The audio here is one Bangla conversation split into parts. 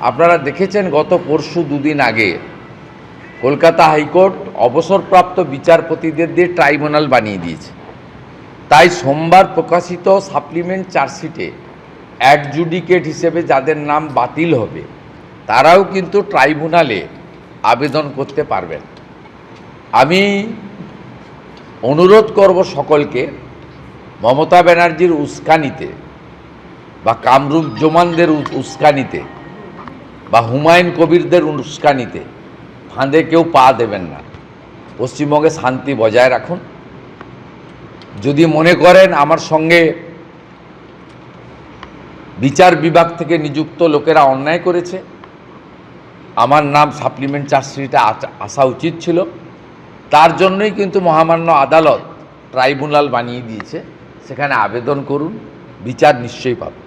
আপনারা দেখেছেন গত পরশু দুদিন আগে কলকাতা হাইকোর্ট অবসরপ্রাপ্ত বিচারপতিদের দিয়ে ট্রাইব্যুনাল বানিয়ে দিয়েছে। তাই সোমবার প্রকাশিত সাপ্লিমেন্ট চার্জশিটে অ্যাডজুডিকেট হিসেবে যাদের নাম বাতিল হবে তারাও কিন্তু ট্রাইব্যুনালে আবেদন করতে পারবেন। আমি অনুরোধ করব সকলকে মমতা ব্যানার্জির উস্কানিতে বা কামরুজ্জামানদের উস্কানিতে বা হুমায়ুন কবিরদের উস্কানিতে ফাঁদে কেউ পা দেবেন না। পশ্চিমবঙ্গে শান্তি বজায় রাখুন। যদি মনে করেন আমার সঙ্গে বিচার বিভাগ থেকে নিযুক্ত লোকেরা অন্যায় করেছে, আমার নাম সাপ্লিমেন্ট চার্জশিটে আসা উচিত ছিল, তার জন্যই কিন্তু মহামান্য আদালত ট্রাইব্যুনাল বানিয়ে দিয়েছে। সেখানে আবেদন করুন, বিচার নিশ্চয়ই পাবেন।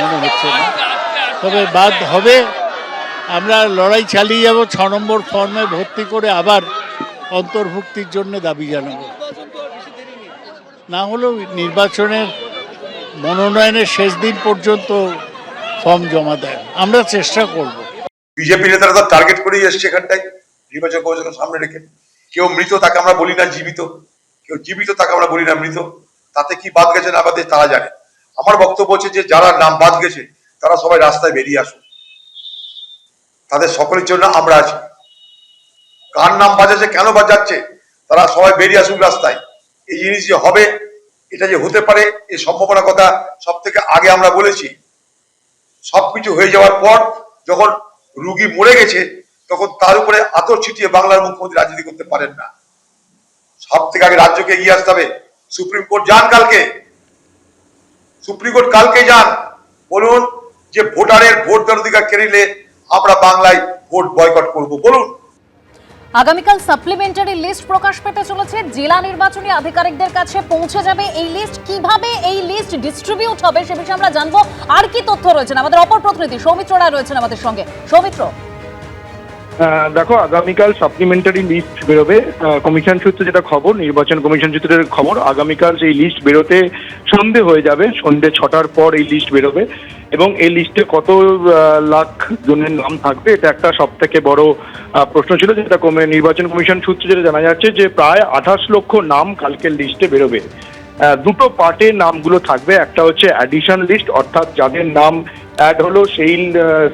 মনে হচ্ছে না, তবে বাদ হবে। আমরা লড়াই চালিয়ে যাব, 6 নম্বর ফর্মে ভর্তি করে আবার অন্তর্ভুক্তির জন্য দাবি জানাবো। না হলেও নির্বাচনের মনোনয়নের শেষ দিন পর্যন্ত ফর্ম জমা দেয়, আমরা চেষ্টা করব। বিজেপি নেতারা তো টার্গেট করেই এসছে এখানটায় নির্বাচন কমিশনের সামনে রেখে। কেউ মৃত তাকে আমরা বলি না জীবিত, কেউ জীবিত তাকে আমরা বলি না মৃত। তাতে কি বাদ গেছে না বাদে তারা জানে। আমার বক্তব্য হচ্ছে যে যারা নাম বাদ গেছে তারা সবাই রাস্তায় বেরিয়ে আসুন, তাদের সকলের জন্য আমরা আছি। কার নাম বাজাচ্ছে, কেন বাজাচ্ছে, তারা সবাই বেরিয়ে আসুন রাস্তায়। এই জিনিস যে হবে, এটা যে হতে পারে, এই সম্ভাবনার কথা সব থেকে আগে আমরা বলেছি। সবকিছু হয়ে যাওয়ার পর যখন রুগী মরে গেছে তখন তার উপরে আতর ছিটিয়ে বাংলার মুখ্যমন্ত্রী রাজনীতি করতে পারেন না। সব থেকে আগে রাজ্যকে এগিয়ে আসতে হবে। সুপ্রিম কোর্ট যান কালকে, সুপ্রিম কোর্ট কালকে যান, বলুন যে ভোটারের ভোট দেওয়ার অধিকার কেড়ে নিলে আমরা বাংলায় ভোট বয়কট করব, বলুন। আগামীকাল সাপ্লিমেন্টারি লিস্ট প্রকাশ পেতে চলেছে। জেলা নির্বাচনী আধিকারিকদের কাছে পৌঁছে যাবে এই লিস্ট। কিভাবে এই লিস্ট ডিস্ট্রিবিউট হবে সে বিষয়ে আমরা জানবো। আর কি তথ্য রয়েছেন আমাদের অপর প্রতিনিধি সৌমিত্র রায় রয়েছেন আমাদের সঙ্গে। সৌমিত্র, দেখো, আগামীকাল সাপ্লিমেন্টারি লিস্ট বেরোবে। কমিশন সূত্রে যেটা খবর, নির্বাচন কমিশন সূত্রের খবর, আগামীকাল সেই লিস্ট বেরোতে সন্ধে হয়ে যাবে। সন্ধে 6টার পর এই লিস্ট বেরোবে এবং এই লিস্টে কত লাখ জনের নাম থাকবে এটা একটা সব থেকে বড় প্রশ্ন ছিল, যেটা নির্বাচন কমিশন সূত্রে যেটা জানা যাচ্ছে যে প্রায় 28 লক্ষ নাম কালকের লিস্টে বেরোবে। দুটো পার্টে নামগুলো থাকবে। একটা হচ্ছে অ্যাডিশন লিস্ট, অর্থাৎ যাদের নাম অ্যাড হলো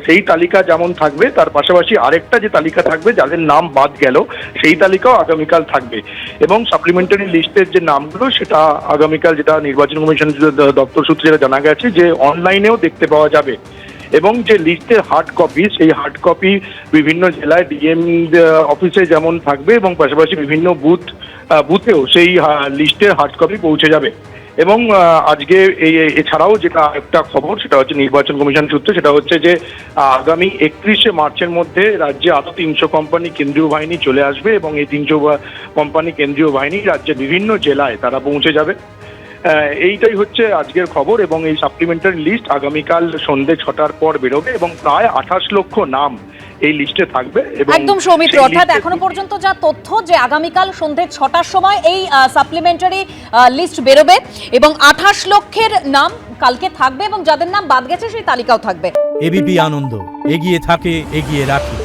সেই তালিকা যেমন থাকবে, তার পাশাপাশি আরেকটা যে তালিকা থাকবে যাদের নাম বাদ গেল সেই তালিকাও আগামীকাল থাকবে। এবং সাপ্লিমেন্টারি লিস্টের যে নামগুলো সেটা আগামীকাল, যেটা নির্বাচন কমিশন দপ্তর সূত্রে যেটা জানা গেছে, যে অনলাইনেও দেখতে পাওয়া যাবে। এবং যে লিস্টের হার্ড কপি, সেই হার্ড কপি বিভিন্ন জেলায় ডিএম অফিসে যেমন থাকবে এবং পাশাপাশি বিভিন্ন বুথেও সেই লিস্টের হার্ড কপি পৌঁছে যাবে। এবং আজকে এছাড়াও যেটা একটা খবর, সেটা হচ্ছে নির্বাচন কমিশন সূত্রে, সেটা হচ্ছে যে আগামী 31শে মার্চের মধ্যে রাজ্যে আরো 300 কোম্পানি কেন্দ্রীয় বাহিনী চলে আসবে এবং এই 300 কোম্পানি কেন্দ্রীয় বাহিনী রাজ্যের বিভিন্ন জেলায় তারা পৌঁছে যাবে। এইটাই হচ্ছে আজকের খবর। এবং এই সাপ্লিমেন্টারি লিস্ট আগামীকাল সন্ধ্যে 6টার পর বেরোবে এবং প্রায় 28 লক্ষ নাম এই লিস্টে থাকবে। একদম সৌমিত্র, অর্থাৎ এখনো পর্যন্ত যা তথ্য যে আগামীকাল সন্ধ্যে 6টার সময় এই সাপ্লিমেন্টারি লিস্ট বেরোবে এবং 28 লক্ষের নাম কালকে থাকবে এবং যাদের নাম বাদ গেছে সেই তালিকাও থাকবে। এবিপি আনন্দ, এগিয়ে থাকে, এগিয়ে রাখে।